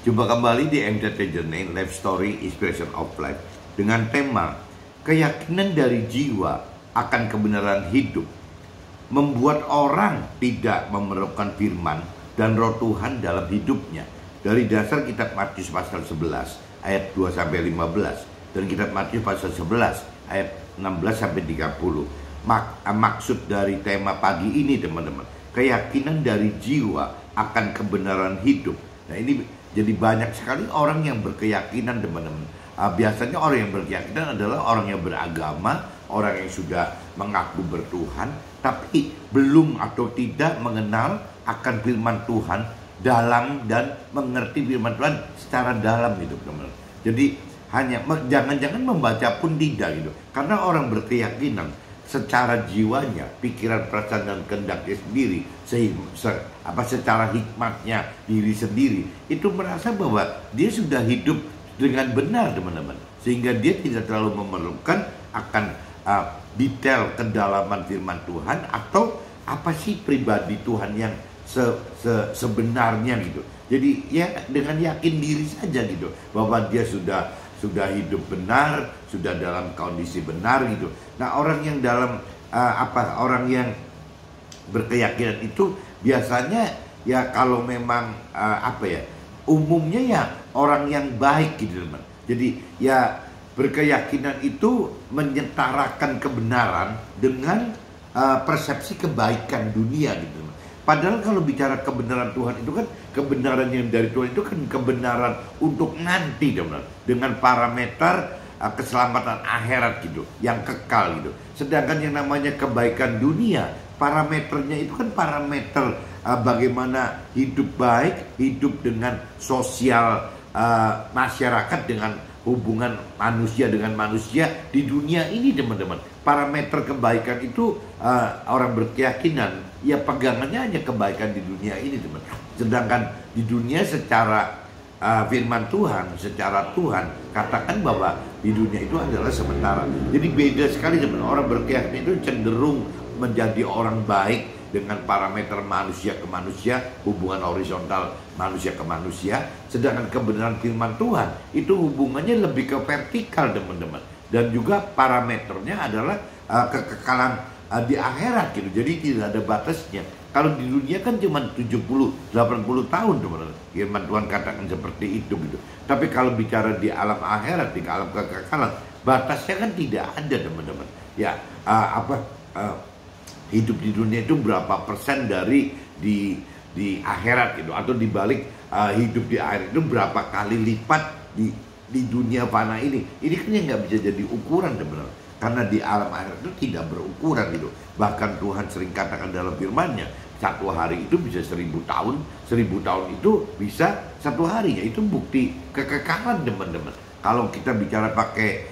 Jumpa kembali di MTT Journey Life Story Inspiration of Life dengan tema keyakinan dari jiwa akan kebenaran hidup membuat orang tidak memerlukan firman dan roh Tuhan dalam hidupnya. Dari dasar kitab Matius pasal 11 ayat 2 sampai 15 dan kitab Matius pasal 11 ayat 16 sampai 30. Maksud dari tema pagi ini teman-teman, keyakinan dari jiwa akan kebenaran hidup. Nah, ini jadi banyak sekali orang yang berkeyakinan teman-teman. Biasanya orang yang berkeyakinan adalah orang yang beragama, orang yang sudah mengaku bertuhan, tapi belum atau tidak mengenal akan firman Tuhan dalam dan mengerti firman Tuhan secara dalam gitu teman-teman. Jadi hanya jangan-jangan membaca pun tidak gitu. Karena orang berkeyakinan secara jiwanya, pikiran, perasaan dan kehendaknya sendiri, secara hikmatnya diri sendiri, itu merasa bahwa dia sudah hidup dengan benar teman-teman, sehingga dia tidak terlalu memerlukan akan detail kedalaman firman Tuhan atau apa sih pribadi Tuhan yang sebenarnya gitu. Jadi ya dengan yakin diri saja gitu bahwa dia sudah hidup benar, sudah dalam kondisi benar gitu. Nah, orang yang dalam orang yang berkeyakinan itu biasanya ya kalau memang umumnya ya orang yang baik gitu teman. Jadi ya berkeyakinan itu menyetarakan kebenaran dengan persepsi kebaikan dunia gitu. Padahal kalau bicara kebenaran Tuhan itu kan kebenaran yang dari Tuhan itu kan kebenaran untuk nanti teman, dengan parameter keselamatan akhirat gitu, yang kekal gitu. Sedangkan yang namanya kebaikan dunia, parameternya itu kan parameter bagaimana hidup baik, hidup dengan sosial masyarakat, dengan hubungan manusia dengan manusia di dunia ini teman-teman. Parameter kebaikan itu orang berkeyakinan ya pegangannya hanya kebaikan di dunia ini teman. Sedangkan di dunia secara firman Tuhan, secara Tuhan katakan bahwa di dunia itu adalah sementara. Jadi beda sekali teman. Orang berkeyakinan itu cenderung menjadi orang baik dengan parameter manusia ke manusia, hubungan horizontal manusia ke manusia. Sedangkan kebenaran firman Tuhan itu hubungannya lebih ke vertikal teman-teman. Dan juga parameternya adalah kekekalan di akhirat gitu. Jadi tidak ada batasnya. Kalau di dunia kan cuma 70-80 tahun teman-teman. Firman Tuhan katakan seperti itu gitu. Tapi kalau bicara di alam akhirat, di alam kekekalan, batasnya kan tidak ada teman-teman. Ya hidup di dunia itu berapa persen dari di akhirat gitu, atau dibalik hidup di akhirat itu berapa kali lipat di dunia fana ini. Ini kan yang nggak bisa jadi ukuran teman-teman, karena di alam akhirat itu tidak berukuran gitu. Bahkan Tuhan sering katakan dalam firman-Nya, satu hari itu bisa 1000 tahun, 1000 tahun itu bisa satu hari. Ya itu bukti kekekalan teman-teman. Kalau kita bicara pakai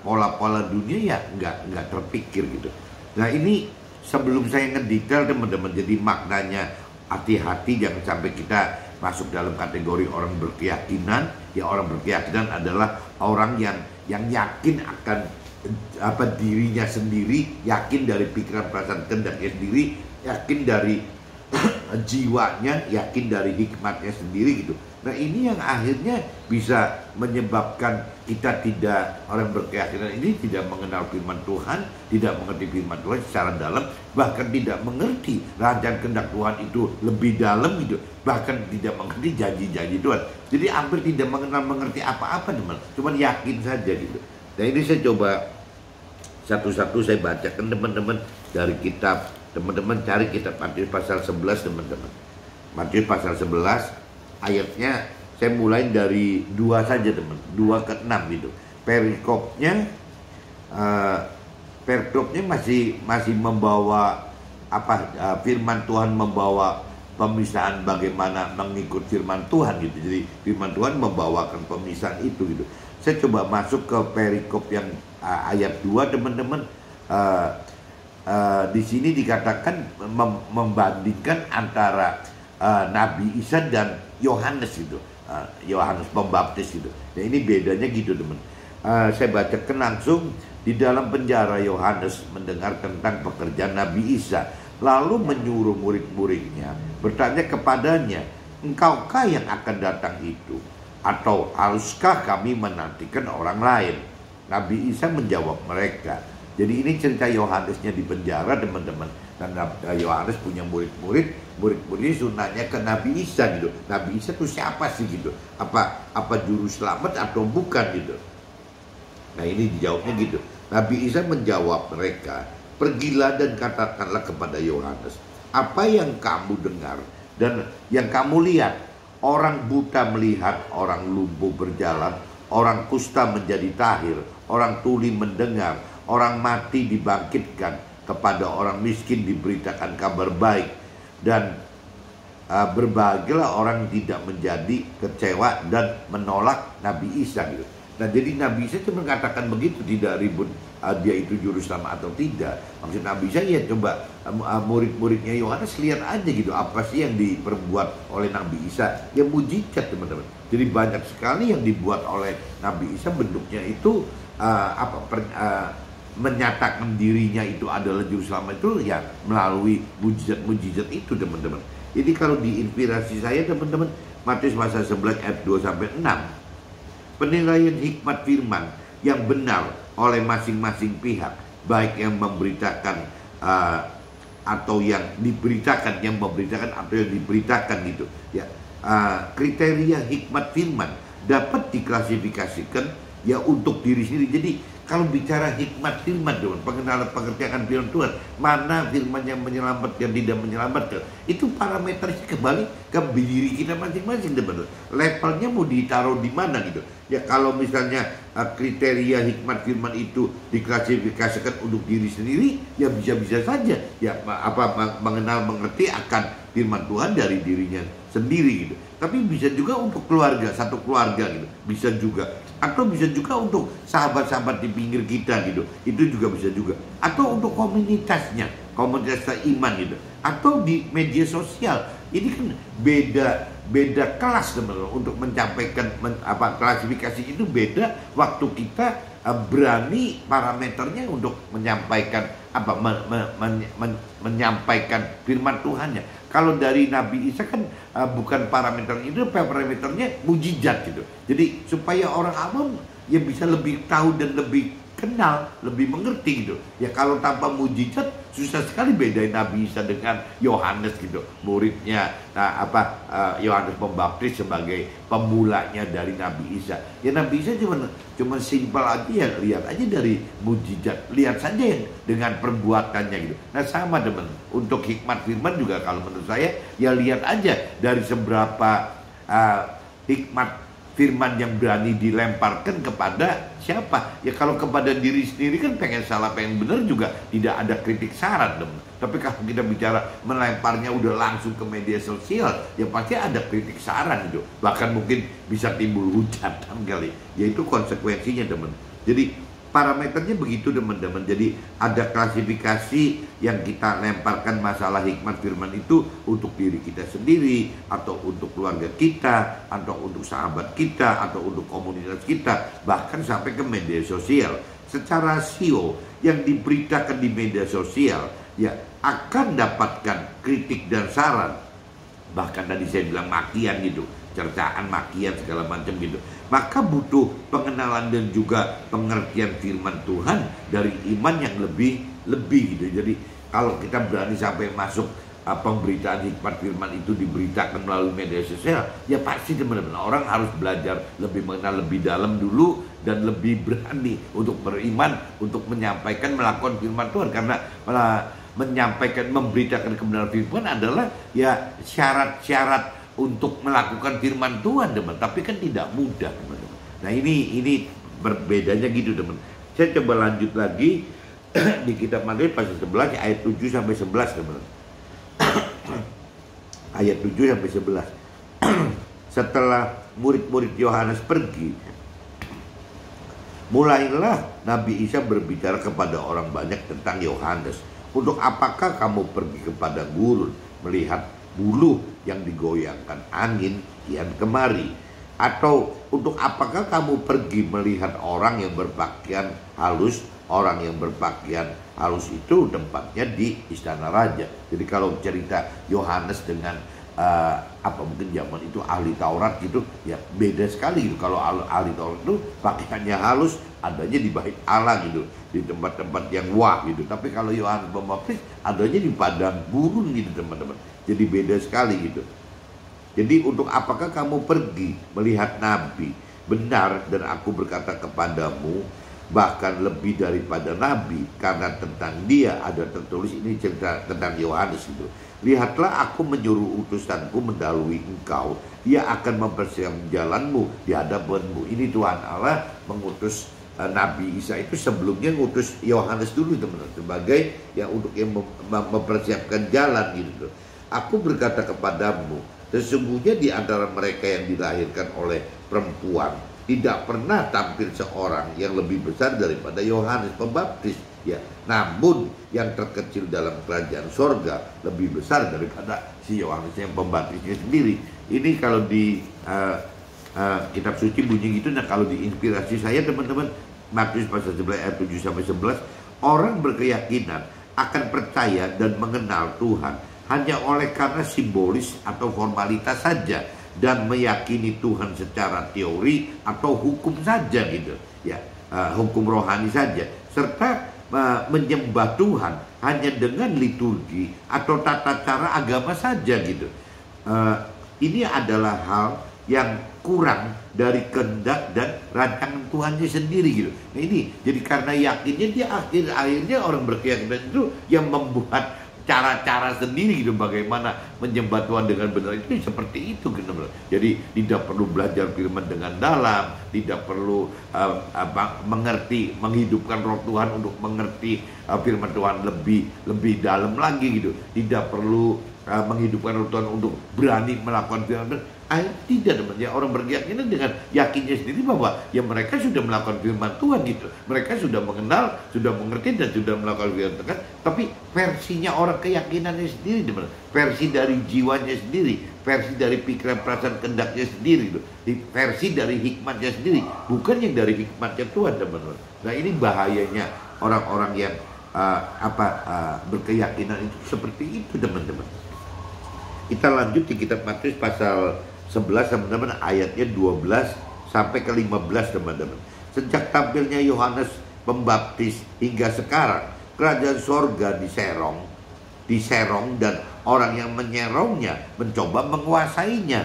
pola-pola dunia ya nggak terpikir gitu. Nah, ini sebelum saya ngedetail teman-teman, jadi maknanya hati-hati jangan sampai kita masuk dalam kategori orang berkeyakinan. Ya, orang berkeyakinan adalah orang yang yakin akan dirinya sendiri, yakin dari pikiran, perasaan, kehendaknya sendiri, yakin dari jiwanya, yakin dari hikmatnya sendiri gitu. Nah, ini yang akhirnya bisa menyebabkan kita orang berkeyakinan ini tidak mengenal firman Tuhan, tidak mengerti firman Tuhan secara dalam, bahkan tidak mengerti rancangan kehendak Tuhan itu lebih dalam gitu, bahkan tidak mengerti janji-janji Tuhan. Jadi hampir tidak mengerti apa-apa teman, cuma yakin saja gitu. Nah, ini saya coba satu-satu saya bacakan teman-teman dari kitab. Teman-teman cari kitab Matius pasal 11 teman-teman. Matius pasal 11 ayatnya saya mulai dari 2 saja teman, 2 ke 6 gitu. Perikopnya masih membawa firman Tuhan, membawa pemisahan bagaimana mengikut firman Tuhan gitu. Jadi firman Tuhan membawakan pemisahan itu gitu. Saya coba masuk ke perikop yang ayat 2 teman-teman. Di sini dikatakan membandingkan antara Nabi Isa dan Yohanes gitu, Yohanes Pembaptis gitu. Nah, ini bedanya gitu teman. Saya bacakan langsung. Di dalam penjara Yohanes mendengar tentang pekerjaan Nabi Isa, lalu menyuruh murid-muridnya bertanya kepadanya, engkaukah yang akan datang itu? Atau haruskah kami menantikan orang lain? Nabi Isa menjawab mereka. Jadi ini cerita Yohanesnya di penjara, teman-teman. Dan Yohanes punya murid-muridnya sunahnya ke Nabi Isa gitu. Nabi Isa itu siapa sih gitu? Apa juru selamat atau bukan gitu? Nah ini dijawabnya gitu. Nabi Isa menjawab mereka, pergilah dan katakanlah kepada Yohanes, apa yang kamu dengar dan yang kamu lihat. Orang buta melihat, orang lumpuh berjalan, orang kusta menjadi tahir, orang tuli mendengar, orang mati dibangkitkan, kepada orang miskin diberitakan kabar baik, dan berbahagialah orang tidak menjadi kecewa dan menolak Nabi Isa gitu. Nah jadi Nabi Isa cuma mengatakan begitu, tidak ribut dia itu juru selamat atau tidak. Maksud Nabi Isa ya coba murid-muridnya Yohanes lihat aja gitu apa sih yang diperbuat oleh Nabi Isa. Ya mujizat, teman-teman. Jadi banyak sekali yang dibuat oleh Nabi Isa, bentuknya itu menyatakan dirinya itu adalah juru selamat itu ya melalui mujizat-mujizat itu, teman-teman. Jadi kalau diinspirasi saya, teman-teman, Matius pasal 11 ayat 2 sampai 6. Penilaian hikmat firman yang benar oleh masing-masing pihak, baik yang memberitakan atau yang diberitakan, atau yang diberitakan gitu. Ya, kriteria hikmat firman dapat diklasifikasikan ya untuk diri sendiri. Jadi kalau bicara hikmat firman, pengenalan pengertian firman Tuhan, mana firman yang menyelamatkan, yang tidak menyelamatkan, itu parameternya kembali ke diri kita masing-masing, teman-teman. Levelnya mau ditaruh di mana gitu. Ya kalau misalnya kriteria hikmat firman itu diklasifikasikan untuk diri sendiri, ya bisa-bisa saja ya mengenal mengerti akan firman Tuhan dari dirinya sendiri gitu. Tapi bisa juga untuk keluarga, satu keluarga gitu, bisa juga. Atau bisa juga untuk sahabat-sahabat di pinggir kita gitu, itu juga bisa juga. Atau untuk komunitasnya, komunitas iman gitu. Atau di media sosial. Ini kan beda kelas, teman-teman, untuk menyampaikan klasifikasi itu beda. Waktu kita berani parameternya untuk menyampaikan menyampaikan firman Tuhannya. Kalau dari Nabi Isa kan bukan parameternya itu, parameternya mujizat gitu. Jadi supaya orang awam ya bisa lebih tahu dan lebih kenal, lebih mengerti gitu. Ya kalau tanpa mujizat susah sekali bedain Nabi Isa dengan Yohanes gitu, muridnya. Yohanes Pembaptis sebagai pemulanya dari Nabi Isa. Ya Nabi Isa cuma simpel aja ya, lihat aja dari mujizat, lihat saja yang dengan perbuatannya gitu. Nah sama, teman, untuk hikmat firman juga kalau menurut saya ya lihat aja dari seberapa hikmat firman yang berani dilemparkan kepada siapa. Ya kalau kepada diri sendiri kan pengen salah pengen benar juga tidak ada kritik saran, teman. Tapi kalau kita bicara melemparnya udah langsung ke media sosial, ya pasti ada kritik saran gitu. Bahkan mungkin bisa timbul hujatan kali. Yaitu konsekuensinya, teman. Jadi parameternya begitu, teman-teman. Jadi ada klasifikasi yang kita lemparkan masalah hikmat firman itu untuk diri kita sendiri, atau untuk keluarga kita, atau untuk sahabat kita, atau untuk komunitas kita, bahkan sampai ke media sosial. Secara rasio yang diberitakan di media sosial ya akan dapatkan kritik dan saran. Bahkan tadi saya bilang makian gitu, cercaan, makian, segala macam gitu. Maka butuh pengenalan dan juga pengertian firman Tuhan dari iman yang lebih gitu. Jadi kalau kita berani sampai masuk pemberitaan hikmat firman itu diberitakan melalui media sosial, ya pasti teman-teman orang harus belajar lebih mengenal lebih dalam dulu dan lebih berani untuk beriman, untuk menyampaikan, melakukan firman Tuhan. Karena menyampaikan, memberitakan kebenaran firman adalah ya syarat-syarat untuk melakukan firman Tuhan, teman. Tapi kan tidak mudah, teman-teman. Nah ini berbedanya gitu, teman. Saya coba lanjut lagi di kitab Matius pasal 11 ayat 7 sampai 11, teman. Ayat 7 sampai 11. Setelah murid-murid Yohanes pergi, mulailah Nabi Isa berbicara kepada orang banyak tentang Yohanes. Untuk apakah kamu pergi kepada gurun melihat buluh yang digoyangkan angin kian kemari? Atau untuk apakah kamu pergi melihat orang yang berpakaian halus? Orang yang berpakaian halus itu tempatnya di istana raja. Jadi kalau cerita Yohanes dengan apa mungkin zaman itu ahli Taurat gitu ya, beda sekali gitu. Kalau ahli Taurat itu pakaiannya halus, adanya di bait Allah gitu, di tempat-tempat yang wah gitu. Tapi kalau Yohanes Pembaptis adanya di padang gurun gitu teman-teman. Jadi beda sekali gitu. Jadi untuk apakah kamu pergi melihat nabi? Benar, dan aku berkata kepadamu, bahkan lebih daripada nabi, karena tentang dia ada tertulis. Ini cerita tentang Yohanes itu. Lihatlah, aku menyuruh utusanku mendahului engkau, dia akan mempersiapkan jalanmu di hadapanmu. Ini Tuhan Allah mengutus Nabi Isa itu sebelumnya ngutus Yohanes dulu teman-teman, sebagai yang untuk yang mempersiapkan jalan gitu. Aku berkata kepadamu, sesungguhnya di antara mereka yang dilahirkan oleh perempuan tidak pernah tampil seorang yang lebih besar daripada Yohanes Pembaptis, ya. Namun yang terkecil dalam kerajaan sorga lebih besar daripada si Yohanes yang Pembaptisnya sendiri. Ini kalau di kitab suci bunyi gitu. Nah, kalau di inspirasi saya teman-teman, Matius pasal 11 ayat 7 sampai 11, orang berkeyakinan akan percaya dan mengenal Tuhan hanya oleh karena simbolis atau formalitas saja, dan meyakini Tuhan secara teori atau hukum saja gitu ya, hukum rohani saja, serta menyembah Tuhan hanya dengan liturgi atau tata cara agama saja gitu. Ini adalah hal yang kurang dari kehendak dan rancangan Tuhannya sendiri gitu. Nah ini jadi karena yakinnya dia akhirnya orang berkeyakinan itu yang membuat cara-cara sendiri gitu, bagaimana menyembah Tuhan dengan benar itu seperti itu gitu. Jadi tidak perlu belajar firman dengan dalam, tidak perlu mengerti, menghidupkan roh Tuhan untuk mengerti firman Tuhan lebih dalam lagi gitu. Tidak perlu menghidupkan roh Tuhan untuk berani melakukan firman. Tidak teman ya, orang berkeyakinan dengan yakinnya sendiri bahwa ya mereka sudah melakukan firman Tuhan gitu, mereka sudah mengenal, sudah mengerti dan sudah melakukan firman Tuhan. Tapi versinya orang keyakinannya sendiri teman, versi dari jiwanya sendiri, versi dari pikiran perasaan kehendaknya sendiri gitu, versi dari hikmatnya sendiri, bukan yang dari hikmatnya Tuhan teman-teman. Nah ini bahayanya orang-orang yang berkeyakinan itu seperti itu teman-teman. Kita lanjut di kitab Matius pasal 11 teman-teman, ayatnya 12 sampai ke 15 teman-teman. Sejak tampilnya Yohanes Pembaptis hingga sekarang, kerajaan sorga diserong dan orang yang menyerongnya mencoba menguasainya.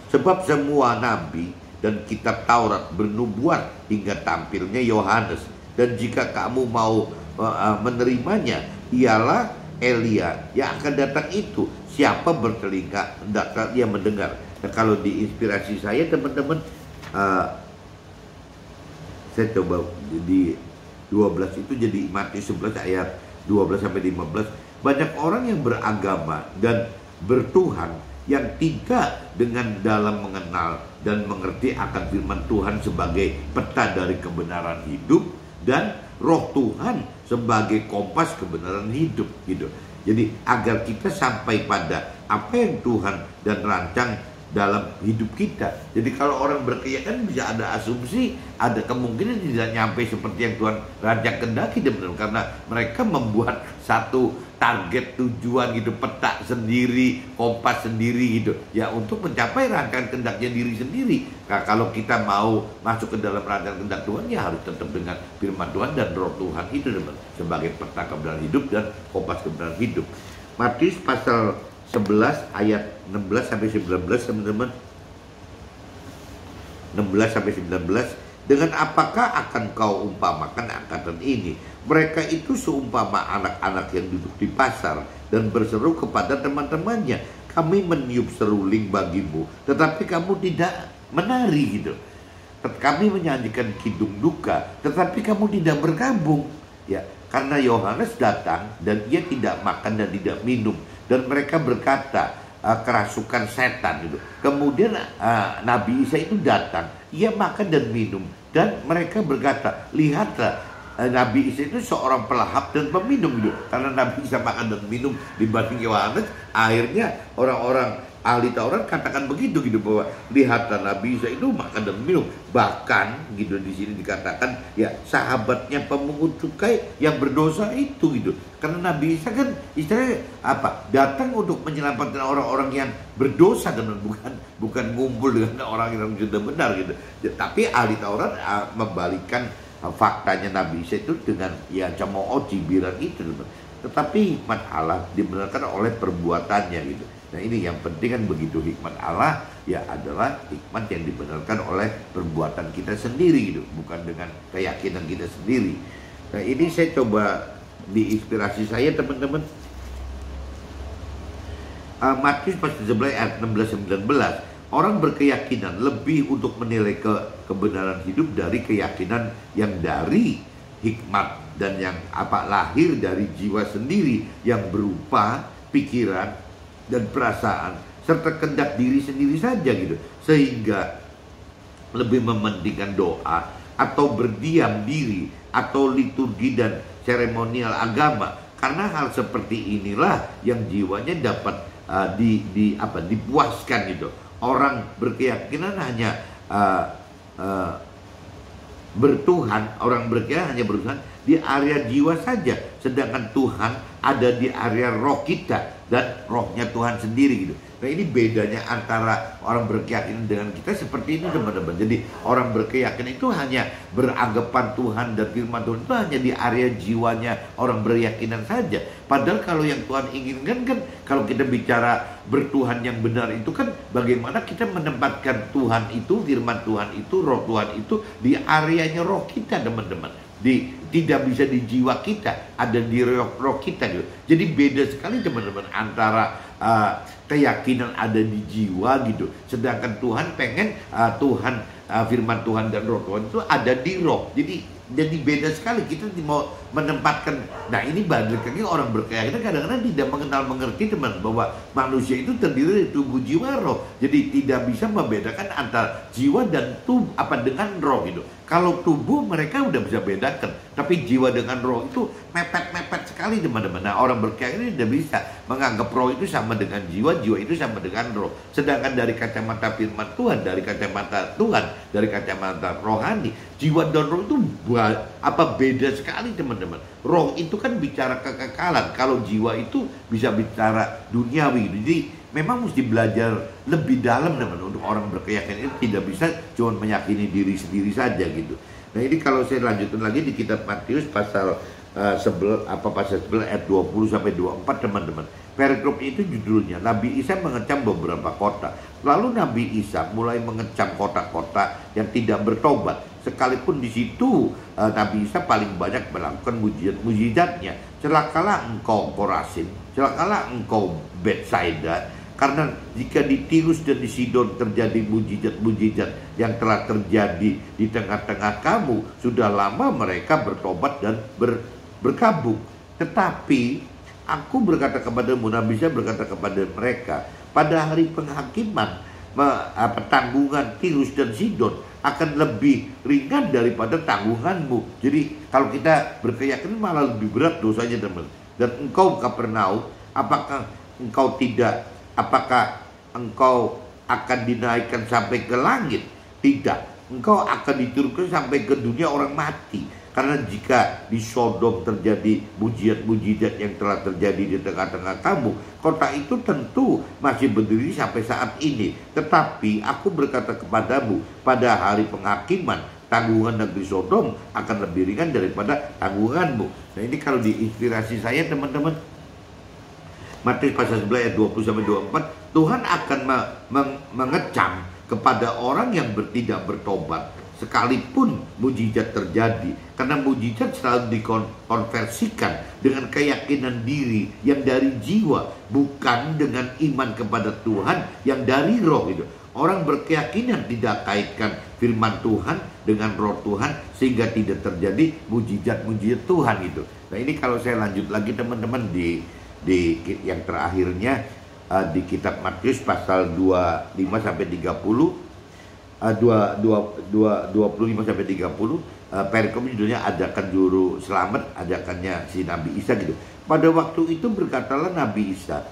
Sebab semua nabi dan kitab Taurat bernubuat hingga tampilnya Yohanes. Dan jika kamu mau menerimanya, ialah Elia yang akan datang itu. Siapa bertelinga hendaklah dia mendengar. Nah, kalau di inspirasi saya teman-teman, saya coba di 12 itu jadi Matius 11 ayat 12 sampai 15. Banyak orang yang beragama dan bertuhan yang tidak dengan dalam mengenal dan mengerti akan firman Tuhan sebagai peta dari kebenaran hidup dan roh Tuhan sebagai kompas kebenaran hidup gitu. Jadi agar kita sampai pada apa yang Tuhan dan rancang dalam hidup kita. Jadi kalau orang berkeyakinan bisa ada asumsi, ada kemungkinan tidak nyampe seperti yang Tuhan rancang kehendaki, karena mereka membuat satu target tujuan gitu, peta sendiri, kompas sendiri gitu ya, untuk mencapai rancangan kehendaknya diri sendiri. Nah, kalau kita mau masuk ke dalam rancangan kehendak Tuhan ya harus tetap dengan firman Tuhan dan roh Tuhan itu sebagai peta kebenaran hidup dan kompas kebenaran hidup. Matius pasal 11 ayat 16 sampai 19 teman-teman. 16 sampai 19. Dengan apakah akan kau umpamakan angkatan ini? Mereka itu seumpama anak-anak yang duduk di pasar dan berseru kepada teman-temannya, kami meniup seruling bagimu, tetapi kamu tidak menari gitu. Kami menyanyikan kidung duka, tetapi kamu tidak bergabung. Ya, karena Yohanes datang dan ia tidak makan dan tidak minum, dan mereka berkata kerasukan setan gitu. Kemudian Nabi Isa itu datang, ia makan dan minum, dan mereka berkata, lihatlah, Nabi Isa itu seorang pelahap dan peminum gitu. Karena Nabi Isa makan dan minum dibanding Yohanes, akhirnya orang-orang ahli Taurat katakan begitu gitu, bahwa lihatlah Nabi Isa itu makan dan minum. Bahkan gitu di sini dikatakan ya sahabatnya pemungut cukai yang berdosa itu gitu. Karena Nabi Isa kan istilahnya apa? Datang untuk menyelamatkan orang-orang yang berdosa, dan bukan ngumpul dengan orang yang sudah benar gitu. Tapi ahli Taurat membalikkan faktanya Nabi Isa itu dengan ya cemooh cibiran itu, teman. Tetapi hikmat Allah dibenarkan oleh perbuatannya gitu. Nah ini yang penting kan begitu, hikmat Allah ya adalah hikmat yang dibenarkan oleh perbuatan kita sendiri gitu, bukan dengan keyakinan kita sendiri. Nah ini saya coba diinspirasi saya teman-teman. Matius pasal 11 ayat 16-19, orang berkeyakinan lebih untuk menilai kebenaran hidup dari keyakinan yang dari hikmat dan yang lahir dari jiwa sendiri yang berupa pikiran dan perasaan serta kehendak diri sendiri saja gitu, sehingga lebih mementingkan doa atau berdiam diri atau liturgi dan seremonial agama, karena hal seperti inilah yang jiwanya dapat dipuaskan gitu. Orang berkeyakinan hanya bertuhan, orang berkeyakinan hanya bertuhan di area jiwa saja, sedangkan Tuhan ada di area roh kita dan rohnya Tuhan sendiri gitu. Nah ini bedanya antara orang berkeyakinan dengan kita seperti ini teman-teman. Jadi orang berkeyakinan itu hanya beranggapan Tuhan dan firman Tuhan itu hanya di area jiwanya orang berkeyakinan saja. Padahal kalau yang Tuhan inginkan kan, kalau kita bicara bertuhan yang benar itu kan bagaimana kita menempatkan Tuhan itu, firman Tuhan itu, roh Tuhan itu di areanya roh kita teman-teman. Tidak bisa di jiwa kita, ada di roh kita gitu. Jadi beda sekali teman-teman antara keyakinan ada di jiwa gitu, sedangkan Tuhan pengen firman Tuhan dan roh Tuhan itu ada di roh. Jadi beda sekali, kita mau menempatkan. Nah ini balik lagi, orang berkeyakinan kadang-kadang tidak mengerti teman, bahwa manusia itu terdiri dari tubuh, jiwa, roh. Jadi tidak bisa membedakan antara jiwa dan tubuh dengan roh gitu. Kalau tubuh mereka udah bisa bedakan, tapi jiwa dengan roh itu mepet-mepet sekali teman-teman. Nah orang berkeyakinan tidak bisa menganggap roh itu sama dengan jiwa, jiwa itu sama dengan roh. Sedangkan dari kacamata firman Tuhan, dari kacamata Tuhan, dari kacamata rohani, jiwa dan roh itu beda sekali teman-teman. Roh itu kan bicara kekekalan, kalau jiwa itu bisa bicara duniawi. Jadi memang mesti belajar lebih dalam teman, untuk orang berkeyakinan itu tidak bisa cuma meyakini diri sendiri saja gitu. Nah ini kalau saya lanjutkan lagi di kitab Matius pasal 11 ayat 20-24 teman-teman. Perikop itu judulnya Nabi Isa mengecam beberapa kota. Lalu Nabi Isa mulai mengecam kota-kota yang tidak bertobat, sekalipun di situ Nabi Isa paling banyak melakukan mujizat-mujizatnya. Celakalah engkau Korasin, celakalah engkau Betsaida, karena jika di Tirus dan di Sidon terjadi mujizat-mujizat yang telah terjadi di tengah-tengah kamu, sudah lama mereka bertobat dan berkabung. Tetapi aku berkata kepadamu, Nabi Isa berkata kepada mereka, pada hari penghakiman tanggungan Tirus dan Sidon akan lebih ringan daripada tanggunganmu. Jadi kalau kita berkeyakinan malah lebih berat dosanya teman. Dan engkau Kapernaum, apakah engkau akan dinaikkan sampai ke langit? Tidak, engkau akan diturunkan sampai ke dunia orang mati. Karena jika di Sodom terjadi mujizat-mujizat yang telah terjadi di tengah-tengah kamu, kota itu tentu masih berdiri sampai saat ini. Tetapi aku berkata kepadamu, pada hari penghakiman tanggungan negeri Sodom akan lebih ringan daripada tanggunganmu. Nah ini kalau diinspirasi saya teman-teman, Matius pasal 11 ayat 20-24, Tuhan akan mengecam kepada orang yang tidak bertobat sekalipun mujizat terjadi, karena mujizat selalu dikonversikan dengan keyakinan diri yang dari jiwa, bukan dengan iman kepada Tuhan yang dari roh gitu. Orang berkeyakinan tidak kaitkan firman Tuhan dengan roh Tuhan, sehingga tidak terjadi mujizat-mujizat Tuhan itu. Nah ini kalau saya lanjut lagi teman-teman di yang terakhirnya di kitab Matius pasal 25-30, 25-30, perikop judulnya ajakan juru selamat, ajakannya si Nabi Isa gitu. Pada waktu itu berkatalah Nabi Isa,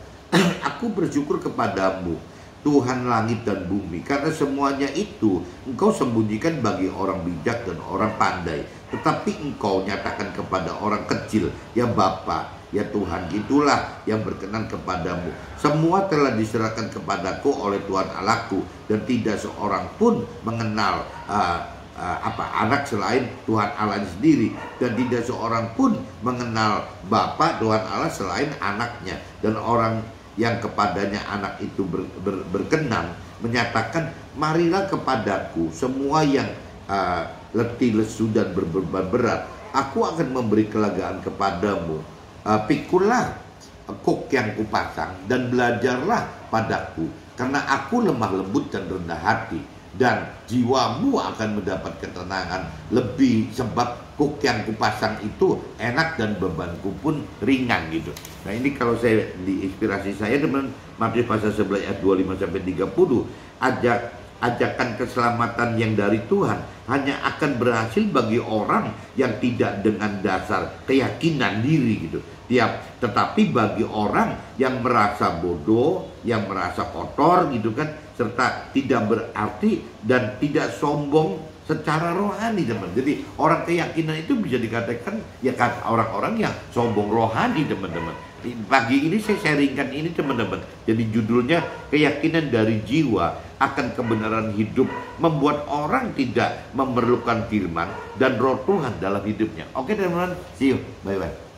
aku bersyukur kepadamu Tuhan langit dan bumi. Karena semuanya itu engkau sembunyikan bagi orang bijak dan orang pandai, tetapi engkau nyatakan kepada orang kecil. Ya Bapa, ya Tuhan, itulah yang berkenan kepadamu. Semua telah diserahkan kepadaku oleh Tuhan Allahku, dan tidak seorang pun mengenal anak selain Tuhan Allah sendiri, dan tidak seorang pun mengenal Bapa Tuhan Allah selain anaknya, dan orang yang kepadanya anak itu berkenan menyatakan, marilah kepadaku semua yang letih, lesu, dan berbeban berat, aku akan memberi kelegaan kepadamu. Pikulah kuk yang kupasang dan belajarlah padaku, karena aku lemah lembut dan rendah hati, dan jiwamu akan mendapat ketenangan lebih, sebab kuk yang kupasang itu enak dan bebanku pun ringan gitu. Nah ini kalau saya diinspirasi saya teman Matius pasal 11 ayat 25 sampai 30, ajakan keselamatan yang dari Tuhan hanya akan berhasil bagi orang yang tidak dengan dasar keyakinan diri gitu. Tetapi bagi orang yang merasa bodoh, yang merasa kotor gitu kan, serta tidak berarti dan tidak sombong secara rohani, teman. Jadi orang keyakinan itu bisa dikatakan ya orang-orang yang sombong rohani, teman-teman. Pagi ini saya sharingkan ini, teman-teman. Jadi judulnya keyakinan dari jiwa akan kebenaran hidup, membuat orang tidak memerlukan firman dan roh Tuhan dalam hidupnya. Oke teman-teman, see you, bye-bye.